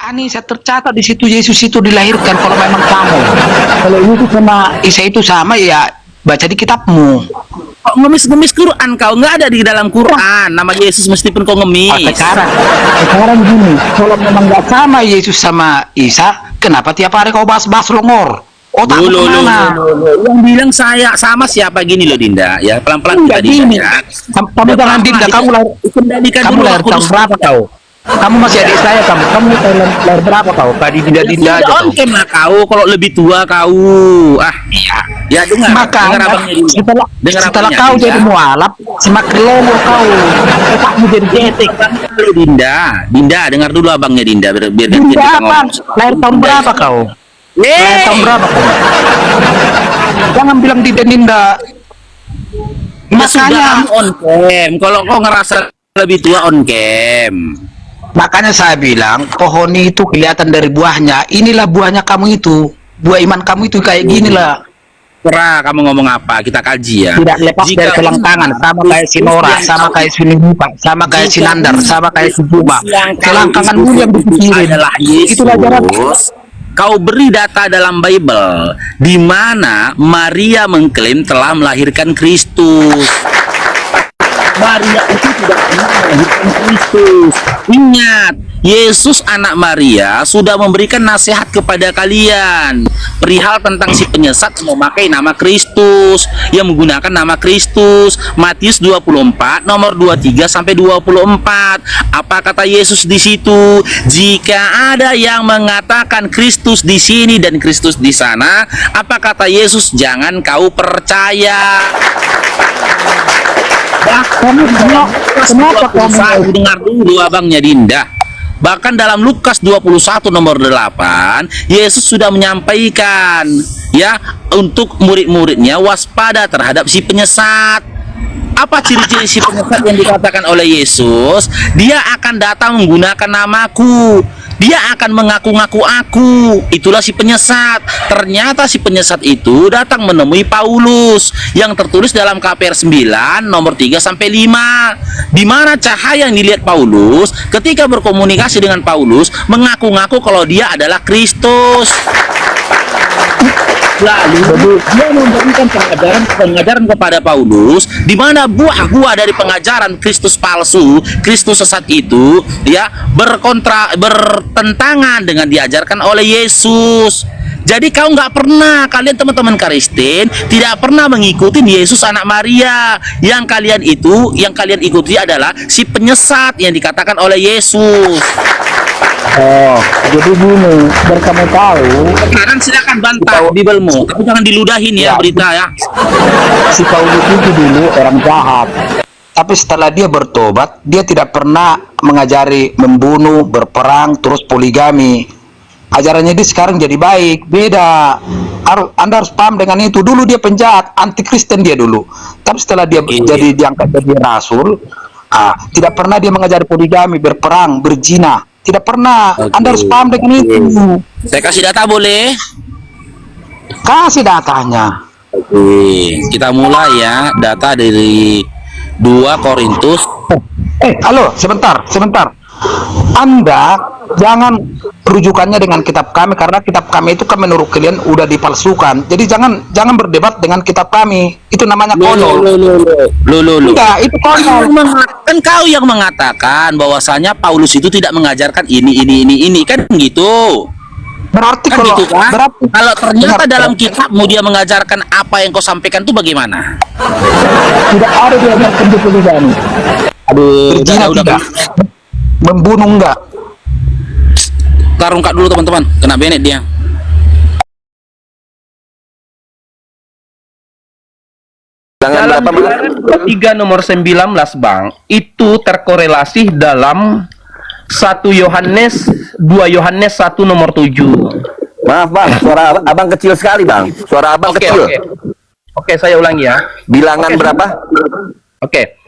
Saya tercatat di situ Yesus itu dilahirkan kalau memang kamu. Kalau itu sama Isa itu sama ya baca di kitabmu. Kok ngemis-ngemis Quran kau? Nggak ada di dalam Quran nama Yesus meskipun kau ngemis. Sekarang gini, kalau memang nggak sama Yesus sama Isa, kenapa tiap hari kau bahas-bahas longor? Otakmu kemana? Yang bilang saya sama siapa gini loh Dinda ya, pelan-pelan kita Dinda ya. Kamu jangan Dinda, kamu lahir tahun berapa kau? Kamu masih adik saya, kamu lahir berapa kau? Tadi Dinda aja kau. Oncem lah kau, kalau lebih tua kau. Iya. Ya dengar. Maka setelah kau Dinda. jadi mualaf, semakin lomo kau. Otakmu jadi jetek. Dinda dengar dulu abangnya Dinda biar Dinda apa? Lahir tahun berapa kau? Lahir tahun berapa kau? Jangan bilang Dinda. Makanya on cam. Kalau kau ngerasa lebih tua on cam. Makanya saya bilang pohon itu kelihatan dari buahnya. Inilah buahnya kamu itu. Buah iman kamu itu kayak gini lah. Serah kamu ngomong apa, kita kaji ya. Tidak lepas dari pelang tangan, sama kayak si Nora, sama kayak si Nipa, sama kayak si Nandar, sama kayak si Juba. Selangkanganmu yang dipikirin. Adalah Itulah jarak. Yesus. Kau beri data dalam Bible di mana Maria mengklaim telah melahirkan Kristus. Maria itu tidak pernah melahirkan Kristus. Ingat, Yesus anak Maria sudah memberikan nasihat kepada kalian perihal tentang si penyesat yang memakai nama Kristus, yang menggunakan nama Kristus. Matius 24 nomor 23 sampai 24. Apa kata Yesus di situ? Jika ada yang mengatakan Kristus di sini dan Kristus di sana, apa kata Yesus? Jangan kau percaya. Kenapa kamu dengar dulu abangnya Dinda? Bahkan dalam Lukas 21 nomor 8, Yesus sudah menyampaikan ya untuk murid-muridnya waspada terhadap si penyesat. Apa ciri-ciri si penyesat yang dikatakan oleh Yesus? Dia akan datang menggunakan namaku. Dia akan mengaku-ngaku aku. Itulah si penyesat. Ternyata si penyesat itu datang menemui Paulus yang tertulis dalam KPR 9 nomor 3 sampai 5. Di mana cahaya yang dilihat Paulus ketika berkomunikasi dengan Paulus mengaku-ngaku kalau dia adalah Kristus. Lalu dia memberikan pengajaran kepada Paulus di mana buah-buah dari pengajaran Kristus palsu, Kristus sesat itu ya bertentangan dengan diajarkan oleh Yesus. Jadi kau nggak pernah, kalian teman-teman Kristen tidak pernah mengikuti Yesus anak Maria. Yang kalian ikuti adalah si penyesat yang dikatakan oleh Yesus. Oh, jadi gini, biar kamu tahu. Sekarang silakan bantah Bibelmu, tapi jangan diludahin ya berita ya. Si Paulus itu dulu orang jahat. Tapi setelah dia bertobat, dia tidak pernah mengajari membunuh, berperang, terus poligami. Ajarannya dia sekarang jadi baik, beda. Anda harus paham dengan itu. Dulu dia penjahat, anti Kristen dia dulu. Tapi setelah dia jadi diangkat jadi rasul, tidak pernah dia mengajari poligami, berperang, berzina. Tidak pernah. Anda harus paham dengan itu. Saya kasih data boleh? Kasih datanya. Kita mulai ya. Data dari 2 Korintus. Halo, sebentar. Anda jangan rujukannya dengan kitab kami, karena kitab kami itu kan menurut kalian udah dipalsukan. Jadi jangan berdebat dengan kitab kami. Itu namanya konyol. Enggak, itu konyol. Kan kau yang mengatakan bahwasanya Paulus itu tidak mengajarkan ini kan gitu. Berarti Kan kalau gitu kan? Kalau ternyata Benar. dalam kitabmu dia mengajarkan apa yang kau sampaikan itu bagaimana? tidak ada diajarkan di poligami. Berzina tidak. Membunuh enggak. Tarungkat dulu teman-teman, kena benet dia. Dalam bilangan 3 nomor 19 Bang, itu terkorelasi dalam 2 Yohanes 1 nomor 7. Maaf Bang, suara abang kecil sekali Bang. Suara abang kecil. Oke, saya ulangi ya. Bilangan berapa? Oke.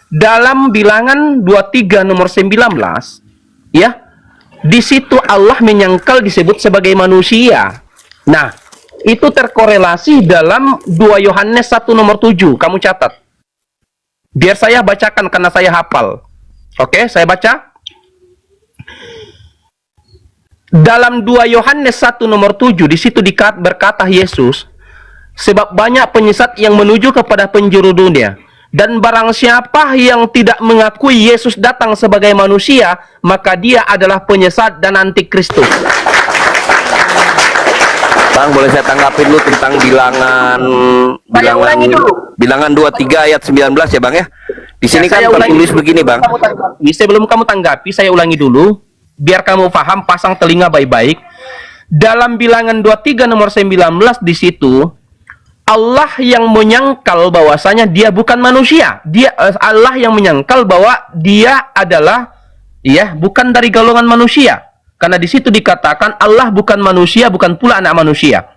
Dalam bilangan 23 nomor 19, ya, di situ Allah menyangkal disebut sebagai manusia. Nah, itu terkorelasi dalam 2 Yohanes 1 nomor 7. Kamu catat. Biar saya bacakan karena saya hafal. Oke, saya baca. Dalam 2 Yohanes 1 nomor 7 di situ berkata Yesus, sebab banyak penyesat yang menuju kepada penjuru dunia, dan barang siapa yang tidak mengakui Yesus datang sebagai manusia, maka dia adalah penyesat dan antikristus. Bang, boleh saya tanggapin dulu tentang bilangan 23 ayat 19 ya, Bang ya. Di sini kan tertulis begini, Bang. Sebelum kamu tanggapi, saya ulangi dulu biar kamu paham, pasang telinga baik-baik. Dalam bilangan 23 nomor 19 di situ Allah yang menyangkal bahwasanya dia bukan manusia. Allah yang menyangkal bahwa dia adalah bukan dari golongan manusia. Karena di situ dikatakan Allah bukan manusia, bukan pula anak manusia.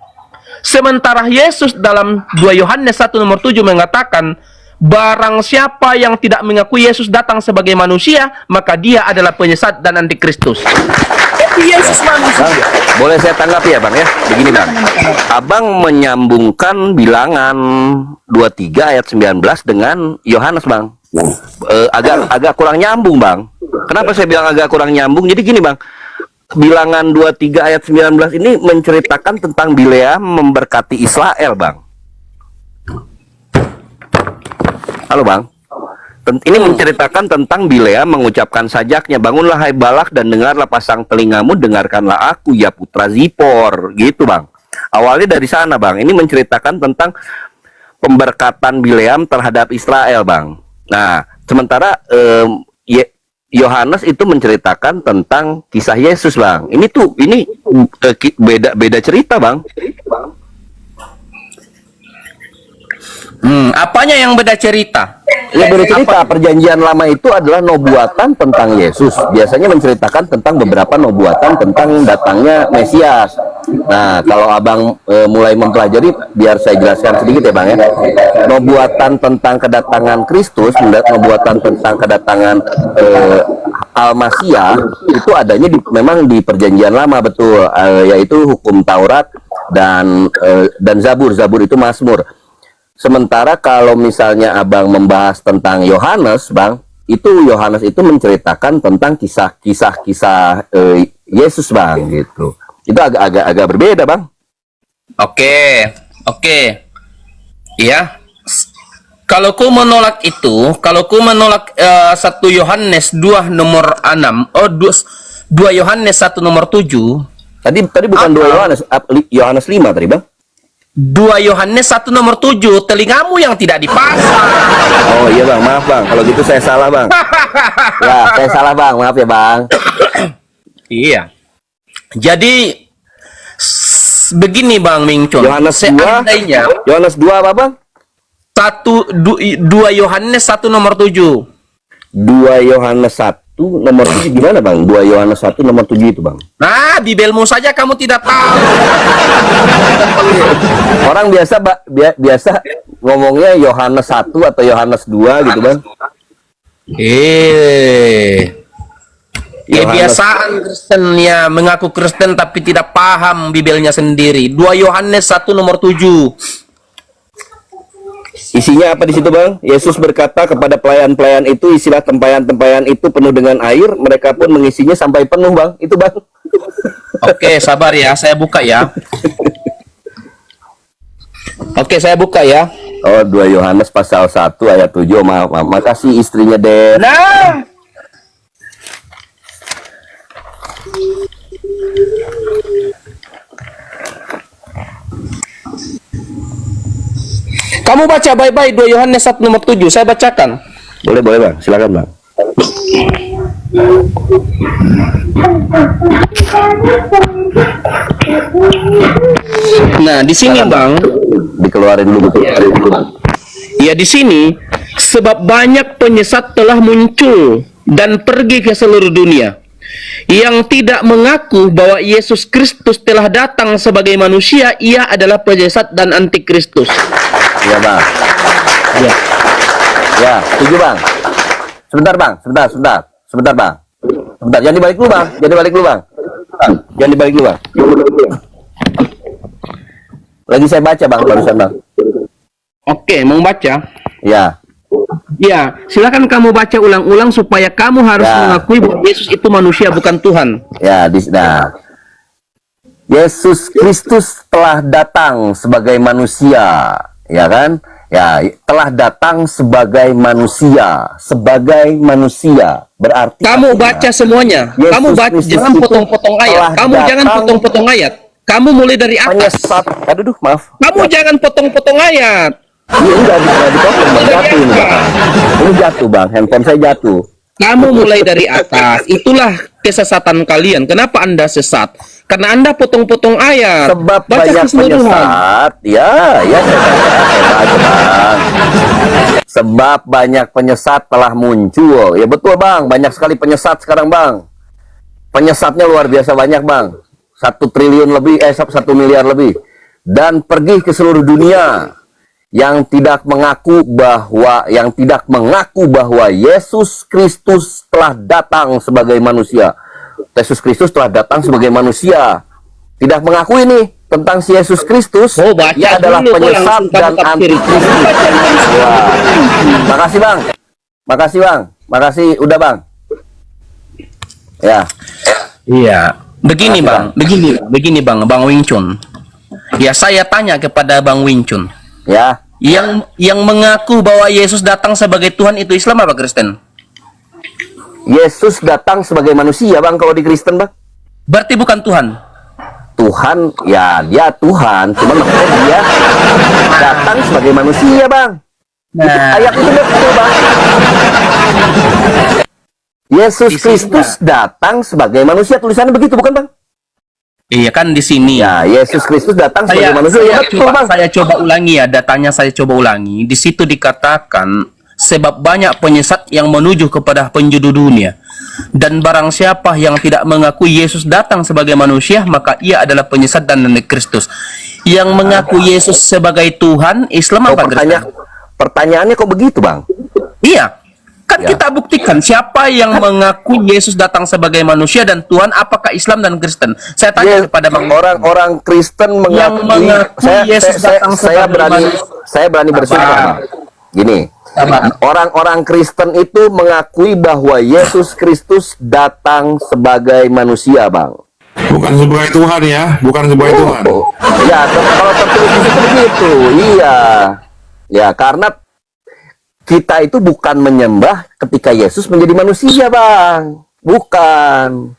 Sementara Yesus dalam 2 Yohanes 1 nomor 7 mengatakan, barang siapa yang tidak mengakui Yesus datang sebagai manusia, maka dia adalah penyesat dan antikristus. Yesus manusia. Bang, boleh saya tanggapi ya, Bang ya? Begini, Bang. Abang menyambungkan bilangan 23 ayat 19 dengan Yohanes, Bang. Agak kurang nyambung, Bang. Kenapa saya bilang agak kurang nyambung? Jadi gini, Bang. Bilangan 23 ayat 19 ini menceritakan tentang Bileam memberkati Israel, Bang. Halo, Bang. Ini menceritakan tentang Bileam mengucapkan sajaknya, bangunlah hai Balak dan dengarlah pasang telingamu, dengarkanlah aku ya putra Zipor, gitu, Bang. Awalnya dari sana, Bang. Ini menceritakan tentang pemberkatan Bileam terhadap Israel, Bang. Nah, sementara Yohanes itu menceritakan tentang kisah Yesus, Bang. Ini beda cerita, Bang. Apanya yang beda cerita? Ya, beda cerita. Perjanjian lama itu adalah nubuatan tentang Yesus. Biasanya menceritakan tentang beberapa nubuatan tentang datangnya Mesias. Nah, kalau Abang mulai mempelajari, biar saya jelaskan sedikit ya, Bang ya. Nubuatan tentang kedatangan Kristus, nubuatan tentang kedatangan Al-Masiyah itu adanya memang di perjanjian lama, betul, yaitu hukum Taurat dan Zabur. Zabur itu Mazmur. Sementara kalau misalnya Abang membahas tentang Yohanes, Bang, itu Yohanes itu menceritakan tentang kisah-kisah Yesus, Bang, gitu. Itu agak berbeda, Bang. Oke. Iya. Kalau ku menolak itu, kalau ku menolak 1 Yohanes 2 nomor 6, 2 Yohanes 1 nomor 7. Tadi bukan 2 Yohanes 5 tadi, Bang. 2 Yohanes 1 nomor 7, telingamu yang tidak dipasang. Oh iya, Bang, maaf, Bang. Kalau gitu saya salah, Bang. Ya, saya salah, Bang. Maaf ya, Bang. Iya. Jadi begini, Bang Mingcon. Yohanes 2 apa, Bang? 2 Yohanes 1 nomor 7. 2 Yohanes 1 nomor 7 gimana, Bang? 2 Yohanes 1 nomor 7 itu, Bang. Nah, bibelmu saja kamu tidak tahu. Orang biasa ngomongnya Yohanes 1 atau Yohanes 2 gitu, Bang. Kebiasaan Kristen ya, mengaku Kristen tapi tidak paham bibelnya sendiri. 2 Yohanes 1 nomor 7. Isinya apa di situ, Bang? Yesus berkata kepada pelayan-pelayan itu, isilah tempayan-tempayan itu penuh dengan air. Mereka pun mengisinya sampai penuh, Bang. Itu, Bang. Oke, sabar ya, saya buka ya. Oke, saya buka ya. Oh, 2 Yohanes pasal 1 ayat 7. Maaf. Makasih istrinya, Den. Nah, kamu baca baik-baik 2 Yohanes 1 nomor 7. Saya bacakan. Boleh, Bang. Silakan, Bang. Nah, di sini, Bang, Dikeluarin dulu, betul. ya di sini, sebab banyak penyesat telah muncul dan pergi ke seluruh dunia yang tidak mengaku bahwa Yesus Kristus telah datang sebagai manusia. Ia adalah penyesat dan antikristus. Iya, Bang. Ya. Ya, setuju, Bang. Sebentar, Bang. Sebentar, Bang. Jangan dibalik dulu, Bang. Jangan dibalik dulu, Bang. Lagi saya baca, Bang, barusan, Bang. Oke, mau baca? Ya. Ya, silakan kamu baca ulang-ulang supaya kamu harus Ya. mengakui bahwa Yesus itu manusia bukan Tuhan. Ya, Yesus Kristus telah datang sebagai manusia, ya kan? Ya, telah datang sebagai manusia, berarti Kamu artinya, baca semuanya. Yesus Kamu baca, Kristus jangan itu potong-potong ayat. telah Kamu jangan datang potong-potong ayat. Kamu mulai dari atas. penyesat. Aduh, maaf. Kamu jangan potong-potong ayat. Ini enggak dipotong, Bang. Jatuh ini, Bang. Ini jatuh, Bang. Handphone saya jatuh. Kamu mulai dari atas. Itulah kesesatan kalian. Kenapa Anda sesat? Karena Anda potong-potong ayat. Sebab Baca banyak keseluruhan. penyesat, ya saya aja, Bang. Sebab banyak penyesat telah muncul. Ya betul, Bang. Banyak sekali penyesat sekarang, Bang. Penyesatnya luar biasa banyak, Bang. 1 triliun lebih, 1 miliar lebih. Dan pergi ke seluruh dunia yang tidak mengaku bahwa Yesus Kristus telah datang sebagai manusia. Yesus Kristus telah datang sebagai manusia. Tidak mengaku ini tentang si Yesus Kristus. Oh, baca Dia adalah dulu, penyesat langsung dan kamu tafsir. antikristus. Wah. Makasih, Bang. Makasih, Bang. Makasih, udah, Bang. Ya. Iya. Begini, Makasih, Bang. Begini, Bang Wing Chun. Ya, saya tanya kepada Bang Wing Chun. Ya. Yang mengaku bahwa Yesus datang sebagai Tuhan itu Islam apa Kristen? Yesus datang sebagai manusia, Bang, kalau di Kristen, Bang. Berarti bukan Tuhan. Tuhan, ya dia Tuhan, cuman maksudnya dia datang sebagai manusia, Bang. Ayat itu betul, Bang. Yesus Kristus datang sebagai manusia, tulisannya begitu, bukan, Bang? Iya kan di sini. Ya, Yesus Kristus datang sebagai manusia, ya, betul, Bang. Saya coba ulangi ya, datanya saya coba ulangi. Di situ dikatakan sebab banyak penyesat yang menuju kepada penjuru dunia. Dan barang siapa yang tidak mengakui Yesus datang sebagai manusia, maka ia adalah penyesat dan Kristus. Yang mengaku Yesus sebagai Tuhan, Islam apa Kristen? Pertanyaannya kok begitu, Bang? Iya. Kan Ya. kita buktikan siapa yang mengaku Yesus datang sebagai manusia dan Tuhan, apakah Islam dan Kristen? Saya tanya kepada Bang. Orang Kristen Yang mengakui, mengaku Yesus datang saya sebagai berani bersumpah, Bang. Gini, orang-orang Kristen itu mengakui bahwa Yesus Kristus datang sebagai manusia, Bang. Bukan sebagai Tuhan ya, bukan sebagai Tuhan. Ya, kalau tertulis di situ begitu, iya. Ya, karena kita itu bukan menyembah ketika Yesus menjadi manusia, Bang. Bukan.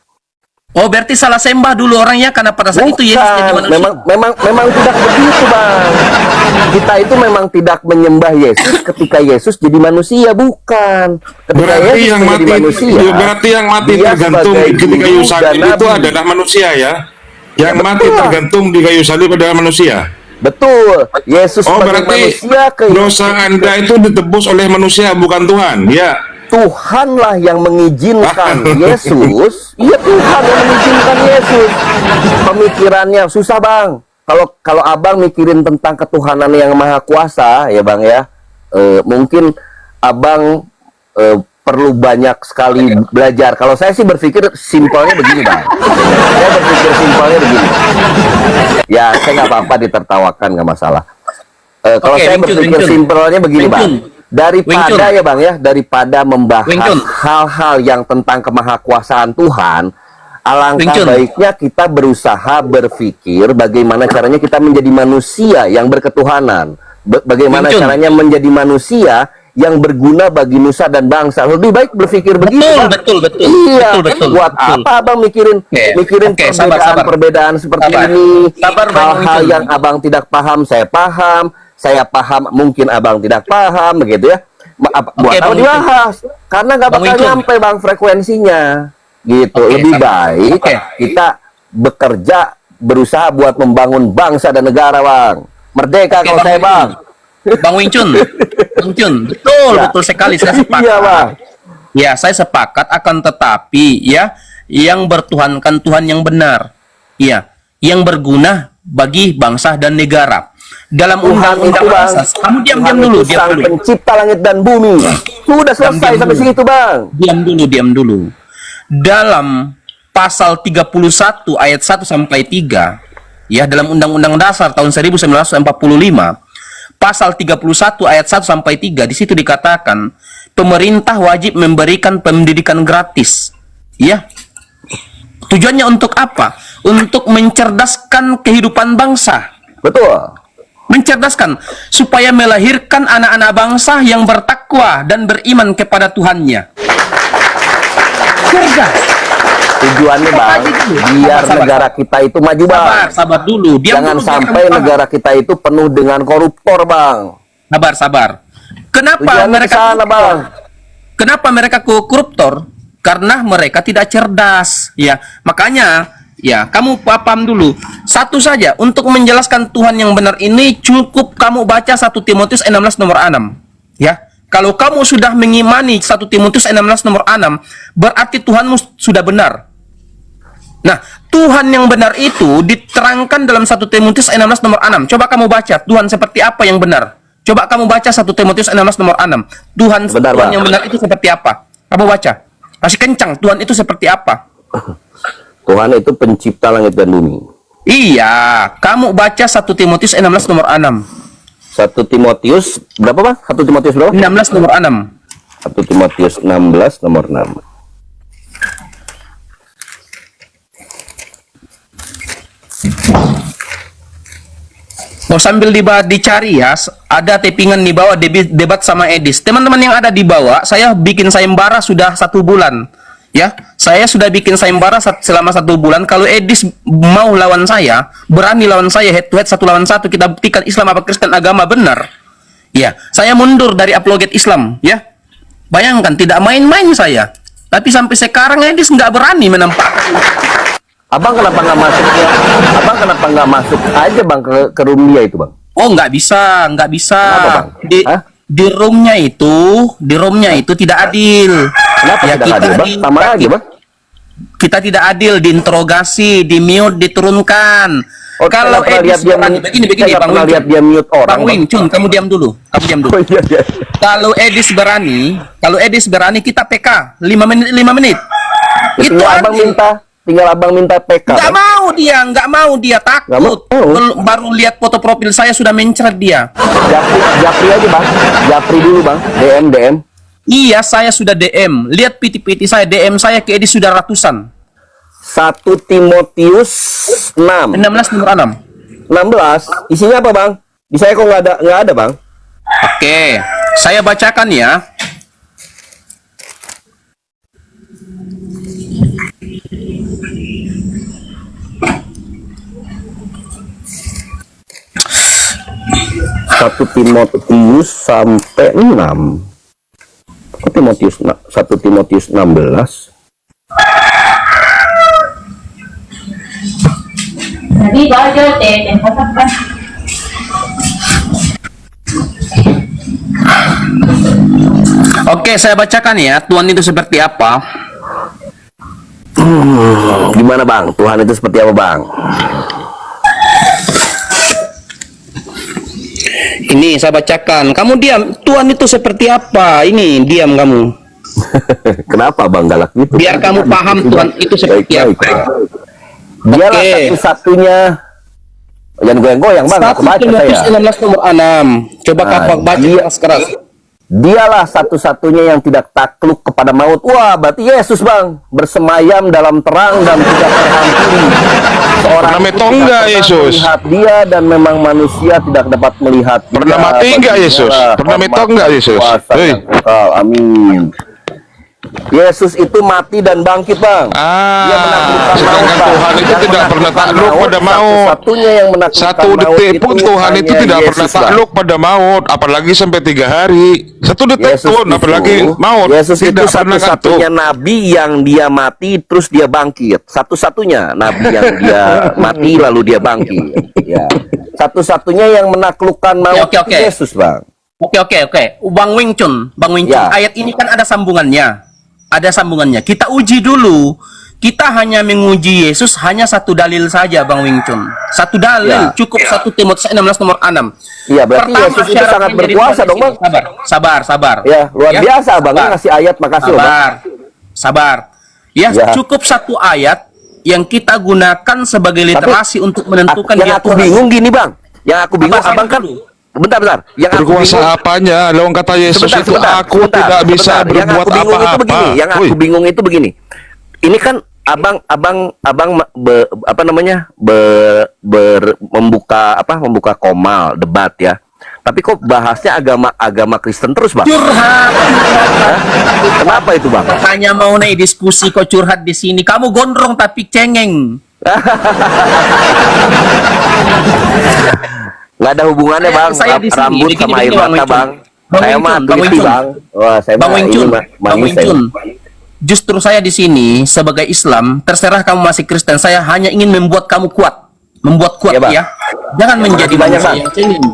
Oh, berarti salah sembah dulu orangnya karena pada saat itu Yesus jadi manusia. Memang tidak begitu, Bang. Kita itu memang tidak menyembah Yesus ketika Yesus jadi manusia, bukan. Ketika Berarti Yesus yang menjadi mati, manusia, berarti yang mati dia tergantung sebagai di kayu guru salib dan itu nabi. adalah manusia ya. Yang Ya, mati betul. tergantung di kayu salib adalah manusia. Betul. Yesus Oh, sebagai berarti manusia dosa Anda itu ditebus oleh manusia, bukan Tuhan. Ya. Tuhanlah yang mengizinkan Yesus. Iya, Tuhan yang mengizinkan Yesus. Pemikirannya susah, Bang. Kalau Abang mikirin tentang ketuhanan yang maha kuasa, ya, Bang, ya. Mungkin Abang perlu banyak sekali belajar. Kalau saya sih berpikir simpelnya begini, Bang. Saya berpikir simpelnya begini. Ya, saya nggak apa-apa ditertawakan, nggak masalah. Kalau Oke, saya Wing Chun, berpikir Wing Chun. simpelnya begini, Wing Bang. Chun. Daripada ya, Bang, ya, daripada Wing membahas Chun. hal-hal yang tentang kemahakuasaan Tuhan, Wing alangkah Chun. baiknya kita berusaha berpikir bagaimana caranya kita menjadi manusia yang berketuhanan. Bagaimana Wing Chun. caranya menjadi manusia yang berguna bagi nusa dan bangsa. Lebih baik berpikir begitu, Bang. Betul. Iya. Betul. Buat apa Abang mikirin Oke, sabar. perbedaan seperti Sabar. ini? Sabar, Bang Hal-hal Wing Chun. yang Abang tidak paham, saya paham. Saya paham, mungkin Abang tidak paham, begitu ya. Buat apa Bang Wing Chun. dibahas? Karena nggak Bang bakal Wing Chun. nyampe, Bang, frekuensinya. Gitu. Oke, Lebih sabar. baik Oke. kita bekerja, berusaha buat membangun bangsa dan negara, Bang. Merdeka Oke, kalau Bang saya, Wing Bang. Bang Wing Chun. Betul, Ya. betul sekali, saya sepakat. Iya, Bang. Ya, saya sepakat, akan tetapi ya, yang bertuhankan Tuhan yang benar. Iya, yang berguna bagi bangsa dan negara. Dalam Tuhan undang-undang itu, Bang. asas, kamu diam Tuhan dulu, itu sang pencipta langit dan bumi. Sudah selesai sampai dulu. segitu, Bang. Diam dulu. Dalam pasal 31 ayat 1 sampai 3, ya, dalam Undang-Undang Dasar tahun 1945, pasal 31 ayat 1 sampai 3, di situ dikatakan pemerintah wajib memberikan pendidikan gratis, ya, Tujuannya untuk apa? Untuk mencerdaskan kehidupan bangsa. Betul. Mencerdaskan supaya melahirkan anak-anak bangsa yang bertakwa dan beriman kepada Tuhannya. Cerdas. Tujuannya bang, biar Sabar. negara kita itu maju bang. Sabar dulu. Jangan sampai negara kita itu penuh dengan koruptor bang. Sabar. Kenapa Tujuannya mereka kesana, bang? Kenapa mereka koruptor? Karena mereka tidak cerdas. Ya, makanya ya kamu paham dulu. Satu saja untuk menjelaskan Tuhan yang benar ini cukup kamu baca 1 Timotius 16 nomor 6. Ya. Kalau kamu sudah mengimani 1 Timotius 16 nomor 6, berarti Tuhanmu sudah benar. Nah, Tuhan yang benar itu diterangkan dalam 1 Timotius 16 nomor 6. Coba kamu baca, Tuhan seperti apa yang benar? Coba kamu baca 1 Timotius 16 nomor 6. Tuhan yang benar itu seperti apa? Kamu baca. Masih kencang, Tuhan itu seperti apa? Tuhan itu pencipta langit dan bumi. Iya, kamu baca 1 Timotius 16 nomor 6. 1 Timotius berapa bang? 1 Timotius berapa? 16 nomor 6. 1 Timotius 16 nomor 6. Mau sambil dicari ya, ada tapingan di bawah debat sama Edis. Teman-teman yang ada di bawah, saya bikin sayembara sudah 1 bulan. Ya, saya sudah bikin sayembara selama 1 bulan. Kalau Edis mau lawan saya, berani lawan saya head to head 1 lawan 1, kita buktikan Islam apa Kristen agama benar. Ya, saya mundur dari apologet Islam. Ya, bayangkan tidak main-main saya. Tapi sampai sekarang Edis nggak berani menampakkan. Abang kenapa nggak masuk ya? Abang kenapa nggak masuk aja bang ke room dia itu bang? Oh, nggak bisa. Kenapa, Bang? Di roomnya itu tidak adil. Kenapa Ya, tidak adil bang? Sama aja bang. Kita tidak adil, diinterogasi, di mute, diturunkan. Oh, Kalau pernah lihat Edis dia begini, saya Bang pernah Wing. lihat dia mute orang. Bang Wing, Cun, kamu diam dulu. Oh, iya. Kalau Edis berani, kita PK 5 menit. Ya, Itu tinggal abang minta PK. Nggak mau dia takut. Baru lihat foto profil saya sudah mencret dia. Japri aja bang. Japri dulu bang. DM. Iya, saya sudah DM. Lihat PT saya, DM saya ke Edis sudah ratusan. 1 Timotius 6. 16 nomor 6. 16. Isinya apa bang? Di saya kok nggak ada bang. Oke, saya bacakan ya. Satu Timotius sampai 6. Kok Timotius 1 Timotius 16? Jadi baca dan katakan. Oke, saya bacakan ya. Tuhan itu seperti apa? Gimana bang? Tuhan itu seperti apa bang? Ini saya bacakan. Kamu diam. Tuhan itu seperti apa? Ini diam kamu. Kenapa bang galak gitu? Biar kamu paham Tuhan itu seperti apa. Dialah satu-satunya. Jangan goyang-goyang bang. Aku baca saya. 16 nomor 6. Coba kamu baca keras-keras. Dialah satu-satunya yang tidak takluk kepada maut. Wah, berarti Yesus bang bersemayam dalam terang dan tidak terhampiri. Seorang Pernah mati enggak Yesus? Melihat dia dan memang manusia tidak dapat melihat. Pernah mati enggak Yesus? Pernah mati enggak Yesus? Hei. Amin. Yesus itu mati dan bangkit bang. Dia menaklukkan sedangkan maut, Tuhan itu yang tidak pernah menaklukkan takluk pada maut. Satu-satunya yang menaklukkan Satu maut detik pun Tuhan itu hanya tidak Yesus, pernah Bang. takluk pada maut, apalagi sampai 3 hari. 1 detik Yesus pun, itu, apalagi maut. Yesus itu tidak pernah satu-satunya takluk. nabi yang dia mati terus dia bangkit. Satu-satunya nabi yang dia mati lalu dia bangkit. Ya. Satu-satunya yang menaklukkan maut Oke. itu Yesus, bang. Oke. Bang Wing Chun, Ya. ayat ini kan ada sambungannya. Kita uji dulu. Kita hanya menguji Yesus hanya satu dalil saja, Bang Wing Chun. Satu dalil, Ya. cukup 1 Timotius 16 nomor 6. Iya, berarti Yesus itu syarat sangat menjadi berkuasa Tuhan dong, Bang. Sabar. Ya, luar Ya, biasa, Bang. sabar. Ngasih ayat, makasih loh, Bang. Sabar. Ya, Ya. cukup satu ayat yang kita gunakan sebagai literasi untuk menentukan Yang dia aku Tuhan. bingung gini, Bang. Yang aku bingung, Apa, abang kan... dulu? Bentar. Yang aku Berkuasa bingung... apanya? Lawang kata Yesus Sebentar, itu sebentar, aku sebentar, tidak bisa sebentar. berbuat apa-apa. Yang aku bingung itu begini. Ini kan apa namanya membuka komal debat ya. Tapi kok bahasnya agama Kristen terus, Bang? Curhat. Kenapa itu, Bang? Hanya mau naik diskusi kok curhat di sini. Kamu gondrong tapi cengeng. Nggak ada hubungannya, Bang. Saya di sini, Rambut begini, sama air Bang mata, Wincun. Bang. Bang Saya Wincun, mah Bang teliti, Wincun. Bang. Wah, saya Bang mah ini Wincun, mah Bang manis saya. Wincun. Justru saya di sini sebagai Islam, terserah kamu masih Kristen, saya hanya ingin membuat kamu kuat, membuat kuat Ya, Bang. ya. Jangan menjadi Makasih banyak, manusia Bang. yang cengeng.